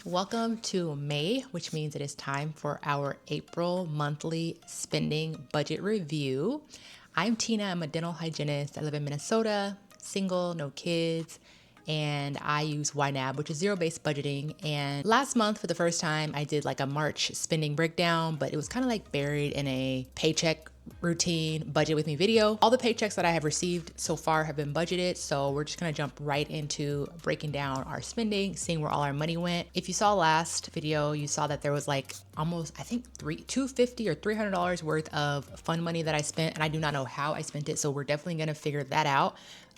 Welcome to May, which means it is time for our April monthly spending budget review. I'm Tina, I'm a dental hygienist. I live in Minnesota, single, no kids, and I use YNAB, which is zero-based budgeting. And last month, for the first time, I did like a March spending breakdown, but it was kind of like buried in a paycheck routine budget with me video. All the paychecks that I have received so far have been budgeted, so we're just gonna jump right into breaking down our spending, seeing where all our money went. If you saw last video, you saw that there was like almost, I think $250 or $300 worth of fund money that I spent, and I do not know how I spent it, so we're definitely gonna figure that out.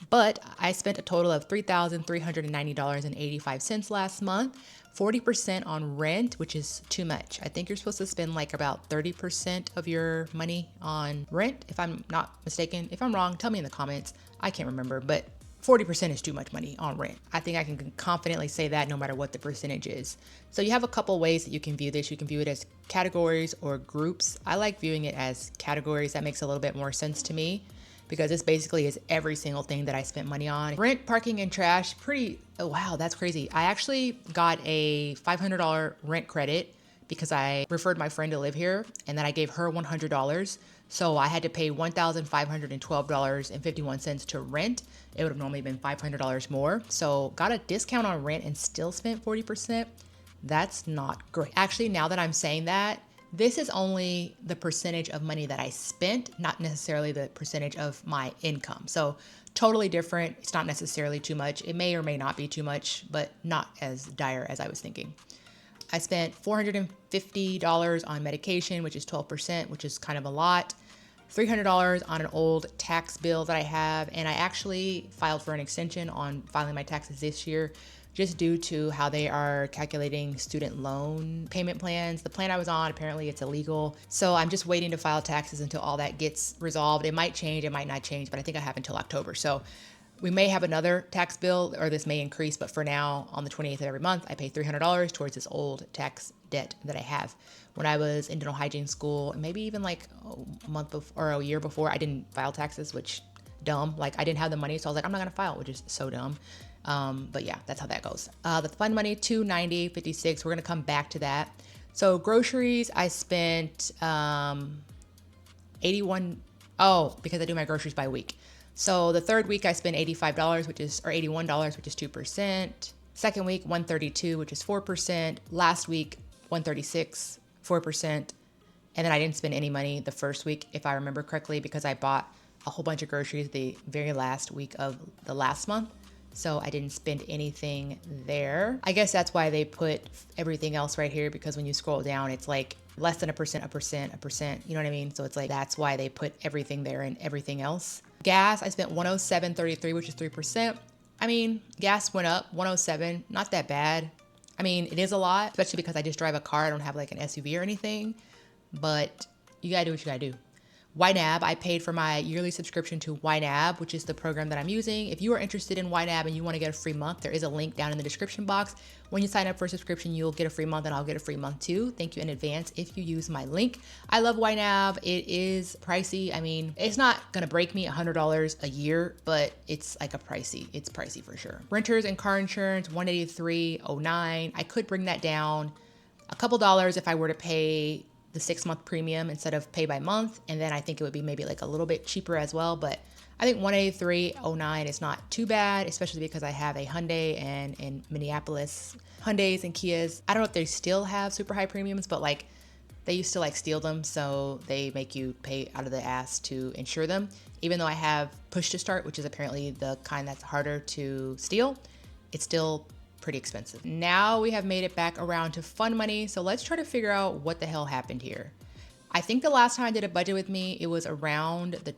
But I spent a total of $3,390.85 last month. 40% on rent, which is too much. I think you're supposed to spend like about 30% of your money on rent, if I'm not mistaken. If I'm wrong, tell me in the comments. I can't remember, but 40% is too much money on rent. I think I can confidently say that no matter what the percentage is. So you have a couple ways that you can view this. You can view it as categories or groups. I like viewing it as categories. That makes a little bit more sense to me, because this basically is every single thing that I spent money on. Rent, parking, and trash, oh wow, that's crazy. I actually got a $500 rent credit because I referred my friend to live here, and then I gave her $100. So I had to pay $1,512.51 to rent. It would have normally been $500 more. So got a discount on rent and still spent 40%. That's not great. Actually, now that I'm saying that, this is only the percentage of money that I spent, not necessarily the percentage of my income. So totally different. It's not necessarily too much. It may or may not be too much, but not as dire as I was thinking. I spent $450 on medication, which is 12%, which is kind of a lot. $300 on an old tax bill that I have. And I actually filed for an extension on filing my taxes this year, just due to how they are calculating student loan payment plans. The plan I was on, apparently it's illegal. So I'm just waiting to file taxes until all that gets resolved. It might change, it might not change, but I think I have until October. So we may have another tax bill, or this may increase, but for now, on the 28th of every month, I pay $300 towards this old tax debt that I have. When I was in dental hygiene school, maybe even like a month before, or a year before, I didn't file taxes, which dumb. Like I didn't have the money, so I was like, I'm not gonna file, which is so dumb. But yeah, that's how that goes. The fund money, $290.56. We're gonna come back to that. So groceries, I spent 81. Oh, because I do my groceries by week. So the third week I spent $85, or $81, which is 2%. Second week, $132, which is 4%. Last week, $136, 4%. And then I didn't spend any money the first week, if I remember correctly, because I bought a whole bunch of groceries the very last week of the last month. So I didn't spend anything there. I guess that's why they put everything else right here, because when you scroll down, it's like less than a percent, you know what I mean? So it's like, that's why they put everything there and everything else. Gas, I spent $107.33, which is 3%. I mean, gas went up, 107, not that bad. I mean, it is a lot, especially because I just drive a car. I don't have like an SUV or anything, but you gotta do what you gotta do. YNAB, I paid for my yearly subscription to YNAB, which is the program that I'm using. If you are interested in YNAB and you want to get a free month, there is a link down in the description box. When you sign up for a subscription, you'll get a free month and I'll get a free month too. Thank you in advance if you use my link. I love YNAB. It is pricey. I mean, it's not going to break me $100 a year, but it's like it's pricey for sure. Renters and car insurance, $183.09. I could bring that down a couple dollars if I were to pay the 6-month premium instead of pay by month. And then I think it would be maybe like a little bit cheaper as well. But I think $183.09 is not too bad, especially because I have a Hyundai, and in Minneapolis, Hyundais and Kias, I don't know if they still have super high premiums, but like they used to like steal them. So they make you pay out of the ass to insure them. Even though I have push to start, which is apparently the kind that's harder to steal, it's still pretty expensive. Now we have made it back around to fund money. So let's try to figure out what the hell happened here. I think the last time I did a budget with me, it was around the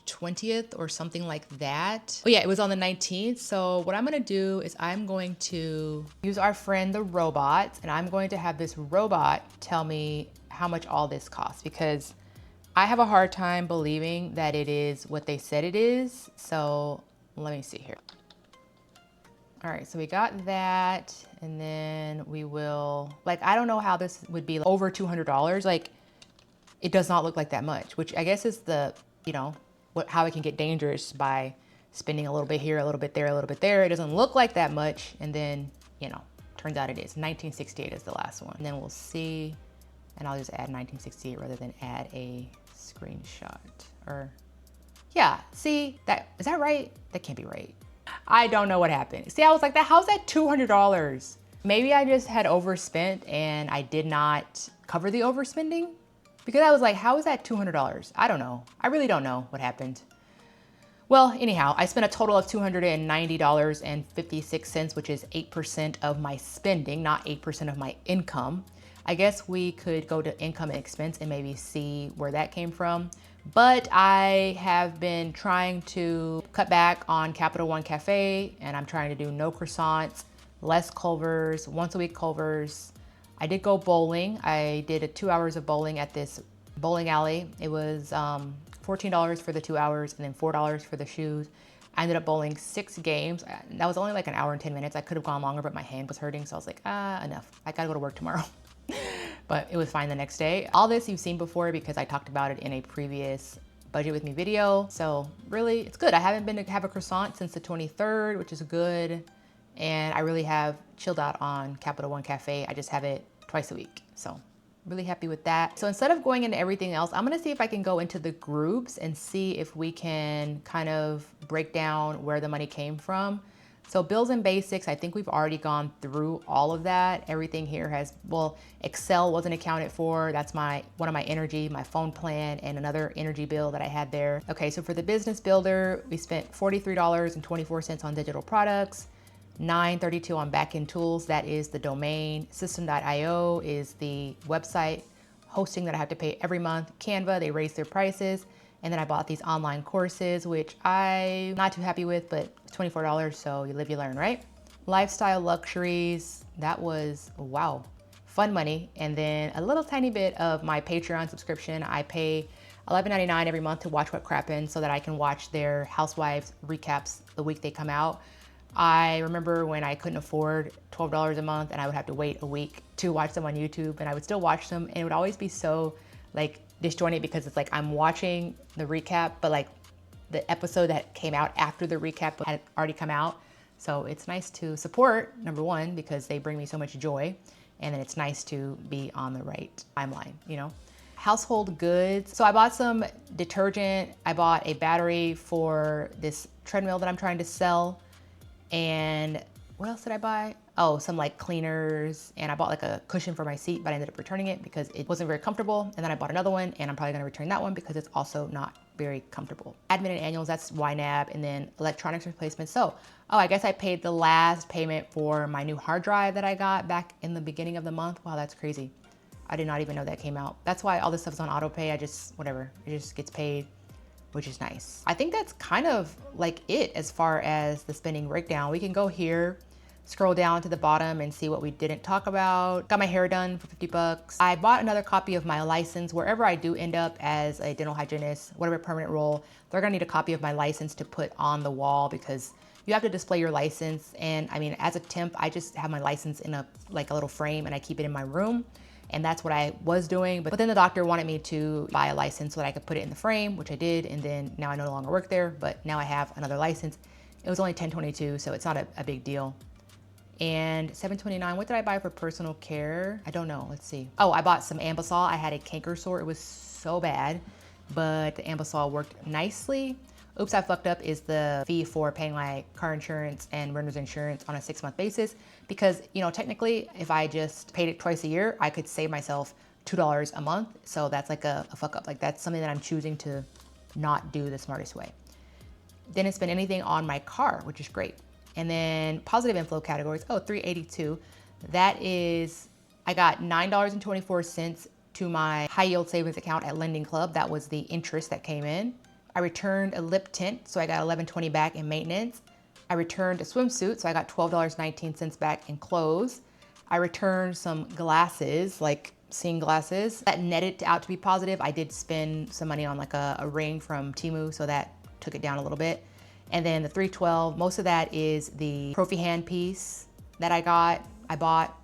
20th or something like that. Oh yeah, it was on the 19th. So what I'm gonna do is I'm going to use our friend, the robot, and I'm going to have this robot tell me how much all this costs, because I have a hard time believing that it is what they said it is. So let me see here. All right, so we got that, and then we will, like, I don't know how this would be over $200. Like, it does not look like that much, which I guess is the, you know, how it can get dangerous by spending a little bit here, a little bit there, a little bit there. It doesn't look like that much, and then, you know, Turns out it is. 1968 is the last one. And then we'll see, and I'll just add 1968 rather than add a screenshot. Or, yeah, see, is that right? That can't be right. I don't know what happened. See, I was like, how's that $200? Maybe I just had overspent and I did not cover the overspending, because I was like, how is that $200? I don't know. I really don't know what happened. Well, anyhow, I spent a total of $290.56, which is 8% of my spending, not 8% of my income. I guess we could go to income and expense and maybe see where that came from. But I have been trying to cut back on Capital One Cafe, and I'm trying to do no croissants, less Culvers, once a week Culvers. I did go bowling. I did 2 hours of bowling at this bowling alley. It was $14 for the 2 hours and then $4 for the shoes. I ended up bowling 6 games. That was only like an hour and 10 minutes. I could have gone longer, but my hand was hurting. So I was like, enough. I gotta go to work tomorrow. But it was fine the next day. All this you've seen before because I talked about it in a previous budget with me video. So really, it's good. I haven't been to have a croissant since the 23rd, which is good. And I really have chilled out on Capital One Cafe. I just have it twice a week. So really happy with that. So instead of going into everything else, I'm gonna see if I can go into the groups and see if we can kind of break down where the money came from. So bills and basics, I think we've already gone through all of that. Everything here has, well, Excel wasn't accounted for. That's one of my energy, my phone plan, and another energy bill that I had there. Okay, so for the business builder, we spent $43.24 on digital products, $9.32 on backend tools. That is the domain. System.io is the website hosting that I have to pay every month. Canva, they raised their prices. And then I bought these online courses, which I'm not too happy with, but it's $24, so you live, you learn, right? Lifestyle luxuries, that was, wow, fun money. And then a little tiny bit of my Patreon subscription. I pay $11.99 every month to watch What Crappin' so that I can watch their Housewives recaps the week they come out. I remember when I couldn't afford $12 a month and I would have to wait a week to watch them on YouTube, and I would still watch them, and it would always be so like disjointed because it's like I'm watching the recap, but like the episode that came out after the recap had already come out. So it's nice to support, number one, because they bring me so much joy. And then it's nice to be on the right timeline, you know? Household goods. So I bought some detergent. I bought a battery for this treadmill that I'm trying to sell. And what else did I buy? Oh, some like cleaners, and I bought like a cushion for my seat, but I ended up returning it because it wasn't very comfortable. And then I bought another one, and I'm probably gonna return that one because it's also not very comfortable. Admin and annuals, that's YNAB, and then electronics replacement. So, oh, I guess I paid the last payment for my new hard drive that I got back in the beginning of the month. Wow, that's crazy. I did not even know that came out. That's why all this stuff's on auto pay. Whatever, it just gets paid, which is nice. I think that's kind of like it as far as the spending breakdown. We can go here, scroll down to the bottom and see what we didn't talk about. Got my hair done for 50 bucks. I bought another copy of my license. Wherever I do end up as a dental hygienist, whatever permanent role, they're gonna need a copy of my license to put on the wall because you have to display your license. And I mean, as a temp, I just have my license in a little frame and I keep it in my room. And that's what I was doing. But then the doctor wanted me to buy a license so that I could put it in the frame, which I did. And then now I no longer work there, but now I have another license. It was only $10.22, so it's not a big deal. And $7.29, what did I buy for personal care? I don't know, let's see. Oh, I bought some Ambisol. I had a canker sore, it was so bad, but the Ambisol worked nicely. Oops, I fucked up is the fee for paying my car insurance and renter's insurance on a 6-month basis. Because, you know, technically, if I just paid it twice a year, I could save myself $2 a month. So that's like a fuck up. Like that's something that I'm choosing to not do the smartest way. Didn't spend anything on my car, which is great. And then positive inflow categories, oh, $382. That is, I got $9.24 to my high yield savings account at Lending Club. That was the interest that came in. I returned a lip tint, so I got $11.20 back in maintenance. I returned a swimsuit, so I got $12.19 back in clothes. I returned some glasses, like seeing glasses. That netted out to be positive. I did spend some money on like a ring from Temu, so that took it down a little bit. And then the $312, most of that is the Profi hand piece that I bought,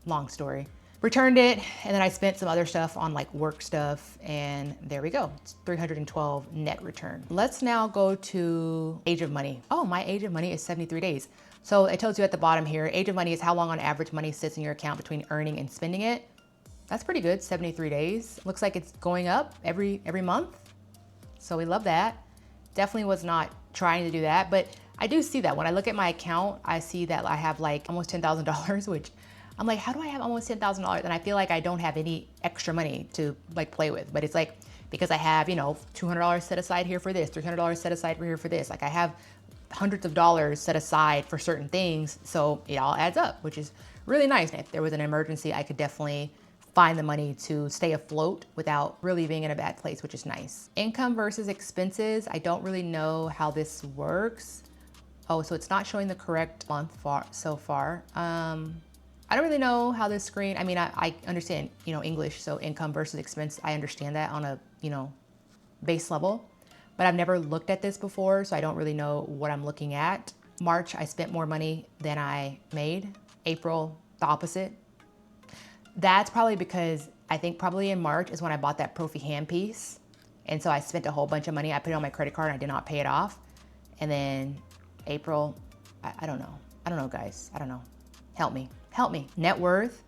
long story. Returned it, and then I spent some other stuff on like work stuff, and there we go. It's $312 net return. Let's now go to age of money. Oh, my age of money is 73 days. So it tells you at the bottom here, age of money is how long on average money sits in your account between earning and spending it. That's pretty good, 73 days. Looks like it's going up every month. So we love that. Definitely was not trying to do that, but I do see that when I look at my account, I see that I have like almost $10,000, which I'm like, how do I have almost $10,000? And I feel like I don't have any extra money to like play with, but it's like, because I have, you know, $200 set aside here for this, $300 set aside here for this. Like I have hundreds of dollars set aside for certain things. So it all adds up, which is really nice. If there was an emergency, I could definitely find the money to stay afloat without really being in a bad place, which is nice. Income versus expenses. I don't really know how this works. Oh, so it's not showing the correct month so far. I don't really know how this screen, I mean, I understand, you know, English, so income versus expense. I understand that on a, you know, base level, but I've never looked at this before, so I don't really know what I'm looking at. March, I spent more money than I made. April, the opposite. That's probably because I think probably in March is when I bought that Profi hand piece. And so I spent a whole bunch of money. I put it on my credit card and I did not pay it off. And then April, I don't know. I don't know, guys. I don't know. Help me. Help me. Net worth.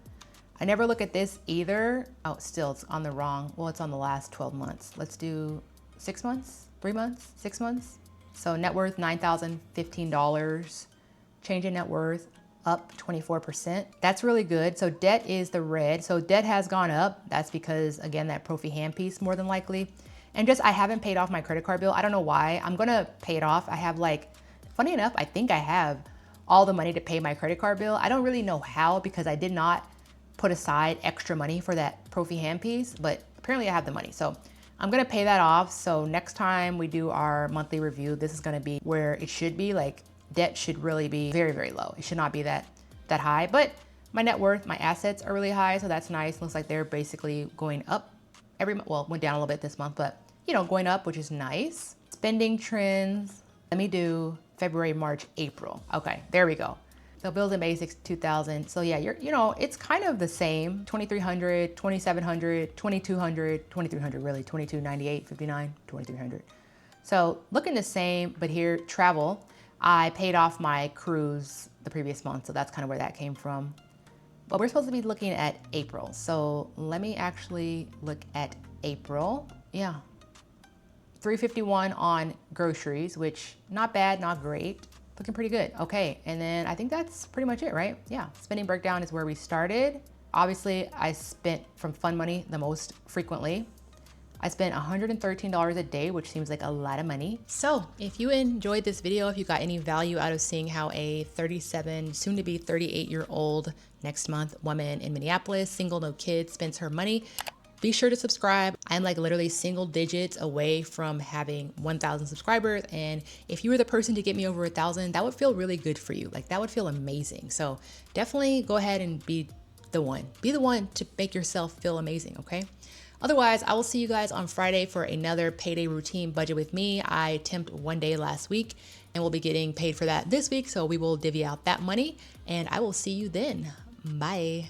I never look at this either. Oh, still it's on the wrong. Well, it's on the last 12 months. Let's do 6 months, 3 months, 6 months. So net worth, $9,015. Change in net worth, up 24%. That's really good. So debt is the red. So debt has gone up. That's because, again, that Profi hand piece more than likely. And just, I haven't paid off my credit card bill. I don't know why. I'm gonna pay it off. I have like, funny enough, I think I have all the money to pay my credit card bill. I don't really know how because I did not put aside extra money for that Profi hand piece, but apparently I have the money. So I'm gonna pay that off. So next time we do our monthly review, this is gonna be where it should be. Like debt should really be very, very low. It should not be that high, but my net worth, my assets are really high. So that's nice. Looks like they're basically going up every month. Well, went down a little bit this month, but you know, going up, which is nice. Spending trends. Let me do February, March, April. Okay, there we go. So bills and basics, 2,000. So yeah, you know, it's kind of the same. 2,300, 2,700, 2,200, 2,300 really, 2,298, 59, 2,300. So looking the same, but here, travel. I paid off my cruise the previous month, so that's kind of where that came from. But we're supposed to be looking at April. So let me actually look at April. Yeah. $351 on groceries, which not bad, not great. Looking pretty good. Okay, and then I think that's pretty much it, right? Yeah, spending breakdown is where we started. Obviously, I spent from fun money the most frequently. I spent $113 a day, which seems like a lot of money. So if you enjoyed this video, if you got any value out of seeing how a 37, soon to be 38-year-old next month woman in Minneapolis, single, no kids, spends her money, be sure to subscribe. I'm like literally single digits away from having 1,000 subscribers. And if you were the person to get me over 1,000, that would feel really good for you. Like that would feel amazing. So definitely go ahead and be the one. Be the one to make yourself feel amazing, okay? Otherwise, I will see you guys on Friday for another payday routine budget with me. I temped one day last week and we'll be getting paid for that this week. So we will divvy out that money and I will see you then. Bye.